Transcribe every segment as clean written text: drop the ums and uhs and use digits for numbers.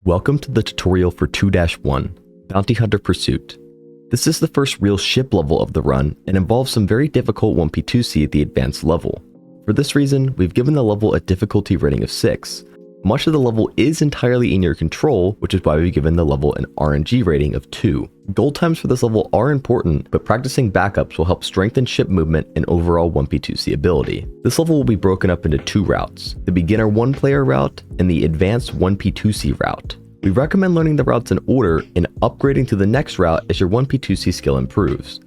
Welcome to the tutorial for 2-1, Bounty Hunter Pursuit. This is the first real ship level of the run and involves some very difficult 1P2C at the advanced level. For this reason, we've given the level a difficulty rating of 6. Much of the level is entirely in your control, which is why we've given the level an RNG rating of 2. Gold times for this level are important, but practicing backups will help strengthen ship movement and overall 1P2C ability. This level will be broken up into 2 routes, the beginner 1-player route and the advanced 1P2C route. We recommend learning the routes in order and upgrading to the next route as your 1P2C skill improves.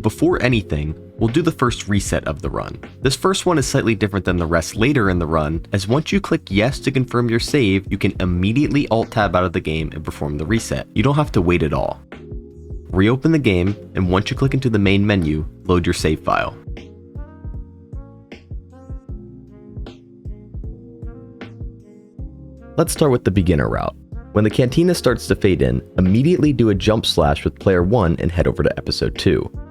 Before anything, we'll do the first reset of the run. This first one is slightly different than the rest later in the run, as once you click yes to confirm your save, you can immediately alt-tab out of the game and perform the reset. You don't have to wait at all. Reopen the game, and once you click into the main menu, load your save file. Let's start with the beginner route. When the Cantina starts to fade in, immediately do a jump slash with player 1 and head over to episode 2.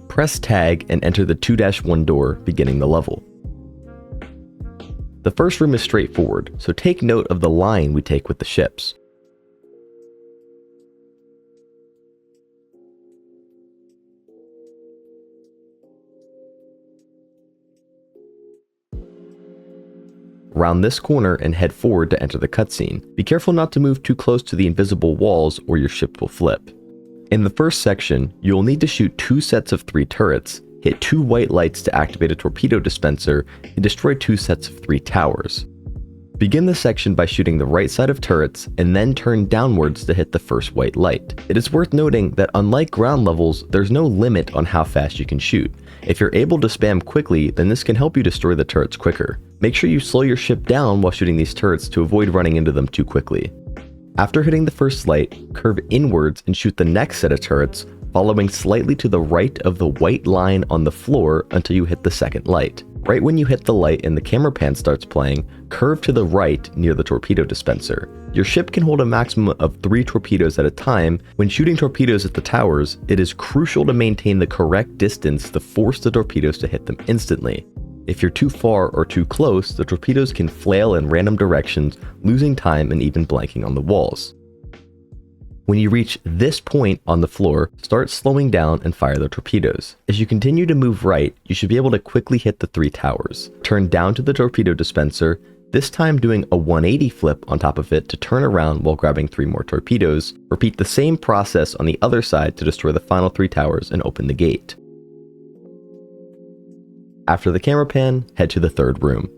Press tag and enter the 2-1 door, beginning the level. The first room is straightforward, so take note of the line we take with the ships. Round this corner and head forward to enter the cutscene. Be careful not to move too close to the invisible walls or your ship will flip. In the first section, you will need to shoot 2 sets of 3 turrets, hit 2 white lights to activate a torpedo dispenser, and destroy 2 sets of 3 towers. Begin the section by shooting the right side of turrets and then turn downwards to hit the first white light. It is worth noting that unlike ground levels, there's no limit on how fast you can shoot. If you're able to spam quickly, then this can help you destroy the turrets quicker. Make sure you slow your ship down while shooting these turrets to avoid running into them too quickly. After hitting the first light, curve inwards and shoot the next set of turrets, following slightly to the right of the white line on the floor until you hit the second light. Right when you hit the light and the camera pan starts playing, curve to the right near the torpedo dispenser. Your ship can hold a maximum of 3 torpedoes at a time. When shooting torpedoes at the towers, it is crucial to maintain the correct distance to force the torpedoes to hit them instantly. If you're too far or too close, the torpedoes can flail in random directions, losing time and even blanking on the walls. When you reach this point on the floor, start slowing down and fire the torpedoes. As you continue to move right, you should be able to quickly hit the 3 towers. Turn down to the torpedo dispenser, this time doing a 180 flip on top of it to turn around while grabbing 3 more torpedoes. Repeat the same process on the other side to destroy the final 3 towers and open the gate. After the camera pan, head to the third room.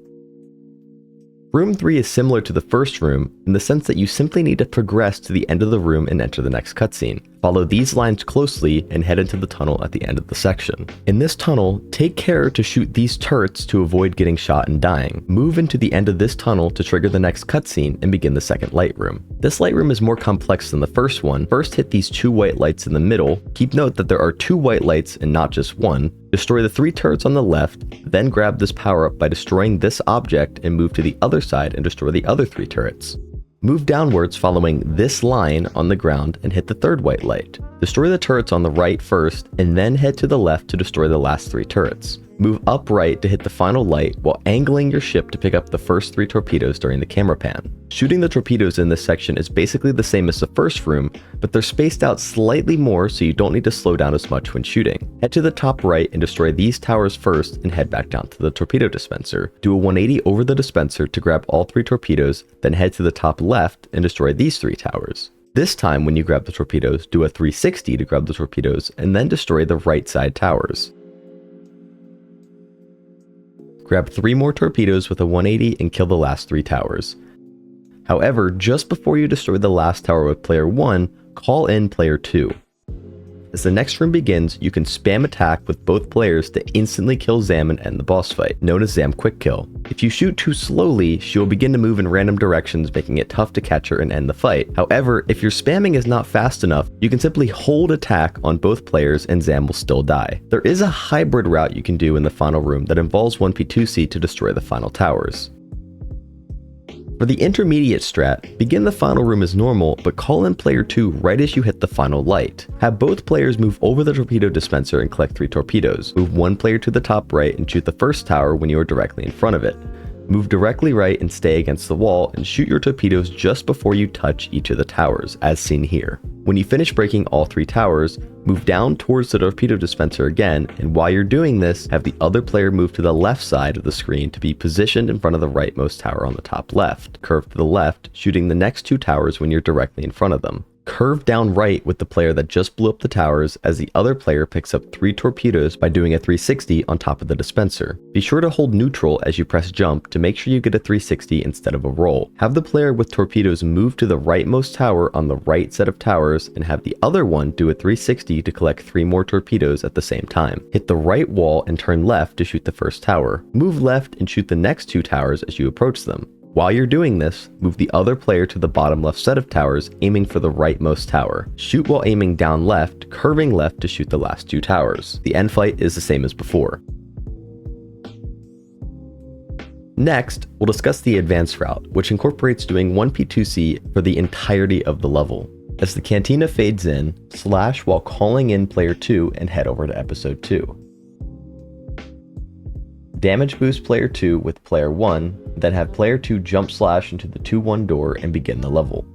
Room 3 is similar to the first room in the sense that you simply need to progress to the end of the room and enter the next cutscene. Follow these lines closely and head into the tunnel at the end of the section. In this tunnel, take care to shoot these turrets to avoid getting shot and dying. Move into the end of this tunnel to trigger the next cutscene and begin the second light room. This light room is more complex than the first one. First hit these 2 white lights in the middle. Keep note that there are 2 white lights and not just 1. Destroy the 3 turrets on the left, then grab this power up by destroying this object and move to the other side and destroy the other 3 turrets. Move downwards following this line on the ground and hit the 3rd white light. Destroy the turrets on the right first and then head to the left to destroy the last 3 turrets. Move upright to hit the final light while angling your ship to pick up the first 3 torpedoes during the camera pan. Shooting the torpedoes in this section is basically the same as the first room, but they're spaced out slightly more so you don't need to slow down as much when shooting. Head to the top right and destroy these towers first and head back down to the torpedo dispenser. Do a 180 over the dispenser to grab all 3 torpedoes, then head to the top left and destroy these 3 towers. This time when you grab the torpedoes, do a 360 to grab the torpedoes and then destroy the right side towers. Grab 3 more torpedoes with a 180 and kill the last 3 towers. However, just before you destroy the last tower with player 1, call in player 2. As the next room begins, you can spam attack with both players to instantly kill Zam and end the boss fight, known as Zam Quick Kill. If you shoot too slowly, she will begin to move in random directions, making it tough to catch her and end the fight. However, if your spamming is not fast enough, you can simply hold attack on both players and Zam will still die. There is a hybrid route you can do in the final room that involves 1P2C to destroy the final towers. For the intermediate strat, begin the final room as normal, but call in player 2 right as you hit the final light. Have both players move over the torpedo dispenser and collect 3 torpedoes. Move one player to the top right and shoot the first tower when you are directly in front of it. Move directly right and stay against the wall and shoot your torpedoes just before you touch each of the towers, as seen here. When you finish breaking all 3 towers, move down towards the torpedo dispenser again, and while you're doing this, have the other player move to the left side of the screen to be positioned in front of the rightmost tower on the top left. Curve to the left, shooting the next 2 towers when you're directly in front of them. Curve down right with the player that just blew up the towers as the other player picks up 3 torpedoes by doing a 360 on top of the dispenser. Be sure to hold neutral as you press jump to make sure you get a 360 instead of a roll. Have the player with torpedoes move to the rightmost tower on the right set of towers and have the other one do a 360 to collect 3 more torpedoes at the same time. Hit the right wall and turn left to shoot the first tower. Move left and shoot the next 2 towers as you approach them. While you're doing this, move the other player to the bottom left set of towers, aiming for the rightmost tower. Shoot while aiming down left, curving left to shoot the last 2 towers. The end fight is the same as before. Next, we'll discuss the advanced route, which incorporates doing 1P2C for the entirety of the level. As the Cantina fades in, slash while calling in player 2 and head over to episode 2. Damage boost player 2 with player 1, then have player 2 jump slash into the 2-1 door and begin the level.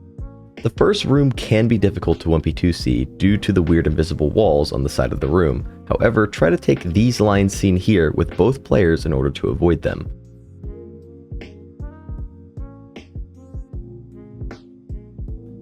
The first room can be difficult to 1P2C due to the weird invisible walls on the side of the room. However, try to take these lines seen here with both players in order to avoid them.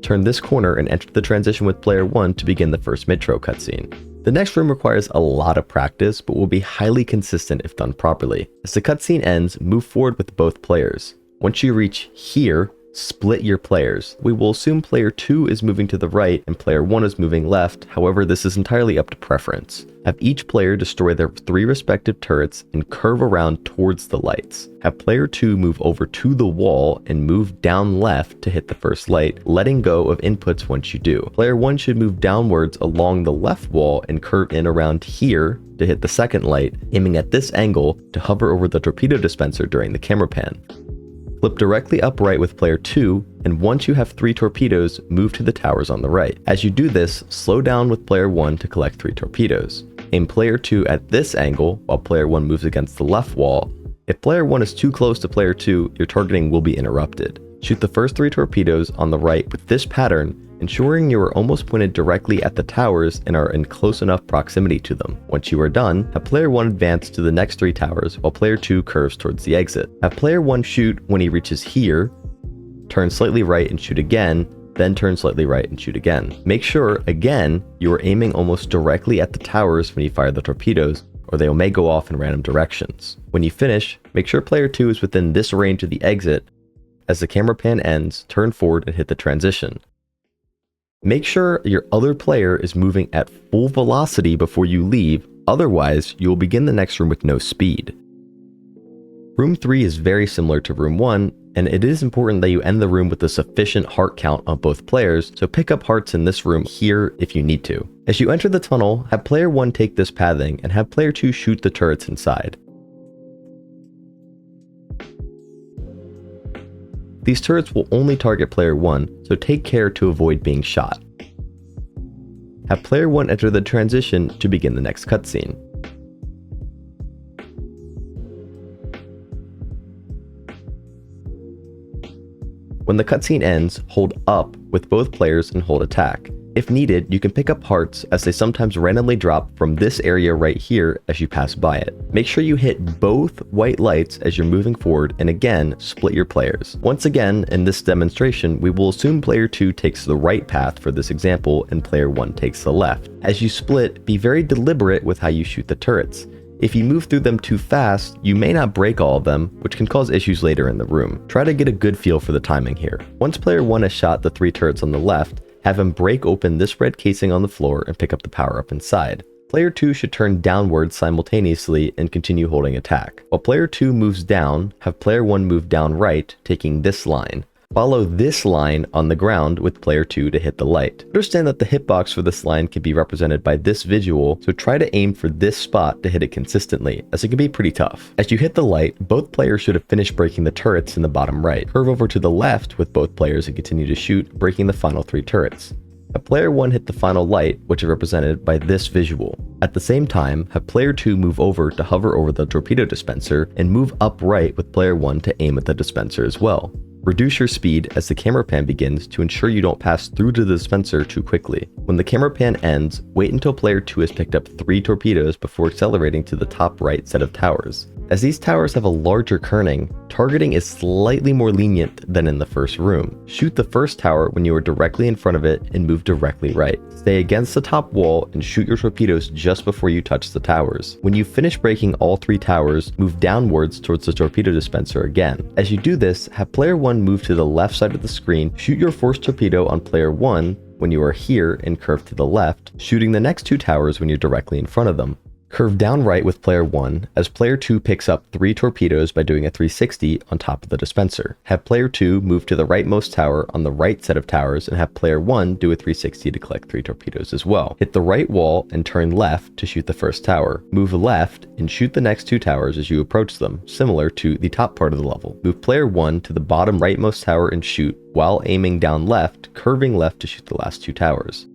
Turn this corner and enter the transition with player 1 to begin the first mid-tro cutscene. The next room requires a lot of practice, but will be highly consistent if done properly. As the cutscene ends, move forward with both players. Once you reach here, split your players. We will assume player 2 is moving to the right and player 1 is moving left, however this is entirely up to preference. Have each player destroy their 3 respective turrets and curve around towards the lights. Have player 2 move over to the wall and move down left to hit the first light, letting go of inputs once you do. Player 1 should move downwards along the left wall and curve in around here to hit the second light, aiming at this angle to hover over the torpedo dispenser during the camera pan. Flip directly upright with player 2, and once you have 3 torpedoes, move to the towers on the right. As you do this, slow down with player 1 to collect 3 torpedoes. Aim player 2 at this angle while player 1 moves against the left wall. If player 1 is too close to player 2, your targeting will be interrupted. Shoot the first 3 torpedoes on the right with this pattern, ensuring you are almost pointed directly at the towers and are in close enough proximity to them. Once you are done, have player 1 advance to the next 3 towers while player 2 curves towards the exit. Have player 1 shoot when he reaches here, turn slightly right and shoot again, then turn slightly right and shoot again. Make sure, again, you are aiming almost directly at the towers when you fire the torpedoes, or they may go off in random directions. When you finish, make sure player 2 is within this range of the exit. As the camera pan ends, turn forward and hit the transition. Make sure your other player is moving at full velocity before you leave, otherwise you will begin the next room with no speed. Room 3 is very similar to room 1, and it is important that you end the room with a sufficient heart count on both players, so pick up hearts in this room here if you need to. As you enter the tunnel, have player 1 take this pathing and have player 2 shoot the turrets inside. These turrets will only target player 1, so take care to avoid being shot. Have player 1 enter the transition to begin the next cutscene. When the cutscene ends, hold up with both players and hold attack. If needed, you can pick up hearts as they sometimes randomly drop from this area right here as you pass by it. Make sure you hit both white lights as you're moving forward, and again, split your players. Once again, in this demonstration, we will assume player 2 takes the right path for this example and player 1 takes the left. As you split, be very deliberate with how you shoot the turrets. If you move through them too fast, you may not break all of them, which can cause issues later in the room. Try to get a good feel for the timing here. Once player 1 has shot the 3 turrets on the left, have him break open this red casing on the floor and pick up the power-up inside. Player 2 should turn downwards simultaneously and continue holding attack. While player 2 moves down, have player 1 move down right, taking this line. Follow this line on the ground with player 2 to hit the light. Understand that the hitbox for this line can be represented by this visual, so try to aim for this spot to hit it consistently, as it can be pretty tough. As you hit the light, both players should have finished breaking the turrets in the bottom right. Curve over to the left with both players and continue to shoot, breaking the final 3 turrets. Have player 1 hit the final light, which is represented by this visual. At the same time, have player 2 move over to hover over the torpedo dispenser and move upright with player 1 to aim at the dispenser as well. Reduce your speed as the camera pan begins to ensure you don't pass through to the dispenser too quickly. When the camera pan ends, wait until player 2 has picked up 3 torpedoes before accelerating to the top right set of towers. As these towers have a larger kerning, targeting is slightly more lenient than in the first room. Shoot the first tower when you are directly in front of it and move directly right. Stay against the top wall and shoot your torpedoes just before you touch the towers. When you finish breaking all 3 towers, move downwards towards the torpedo dispenser again. As you do this, have player 1 move to the left side of the screen, shoot your force torpedo on player 1 when you are here and curve to the left, shooting the next 2 towers when you're directly in front of them. Curve down right with player 1 as player 2 picks up 3 torpedoes by doing a 360 on top of the dispenser. Have player 2 move to the rightmost tower on the right set of towers and have player 1 do a 360 to collect 3 torpedoes as well. Hit the right wall and turn left to shoot the first tower. Move left and shoot the next 2 towers as you approach them, similar to the top part of the level. Move player 1 to the bottom rightmost tower and shoot while aiming down left, curving left to shoot the last 2 towers.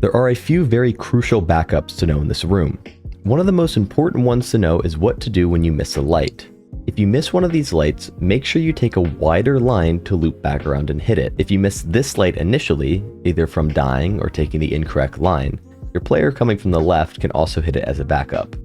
There are a few very crucial backups to know in this room. One of the most important ones to know is what to do when you miss a light. If you miss one of these lights, make sure you take a wider line to loop back around and hit it. If you miss this light initially, either from dying or taking the incorrect line, your player coming from the left can also hit it as a backup.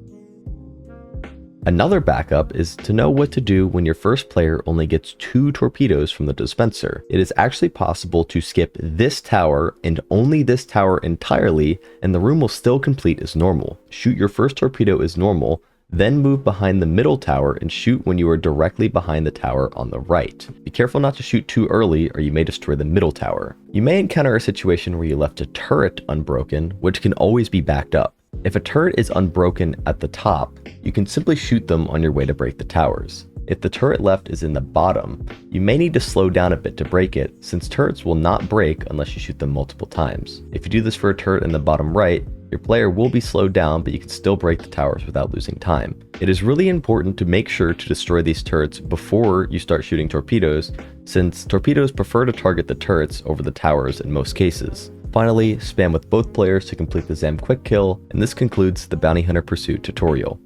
Another backup is to know what to do when your first player only gets 2 torpedoes from the dispenser. It is actually possible to skip this tower and only this tower entirely, and the room will still complete as normal. Shoot your first torpedo as normal, then move behind the middle tower and shoot when you are directly behind the tower on the right. Be careful not to shoot too early or you may destroy the middle tower. You may encounter a situation where you left a turret unbroken, which can always be backed up. If a turret is unbroken at the top, you can simply shoot them on your way to break the towers. If the turret left is in the bottom, you may need to slow down a bit to break it, since turrets will not break unless you shoot them multiple times. If you do this for a turret in the bottom right, your player will be slowed down, but you can still break the towers without losing time. It is really important to make sure to destroy these turrets before you start shooting torpedoes, since torpedoes prefer to target the turrets over the towers in most cases. Finally, spam with both players to complete the Zam Quick Kill, and this concludes the Bounty Hunter Pursuit tutorial.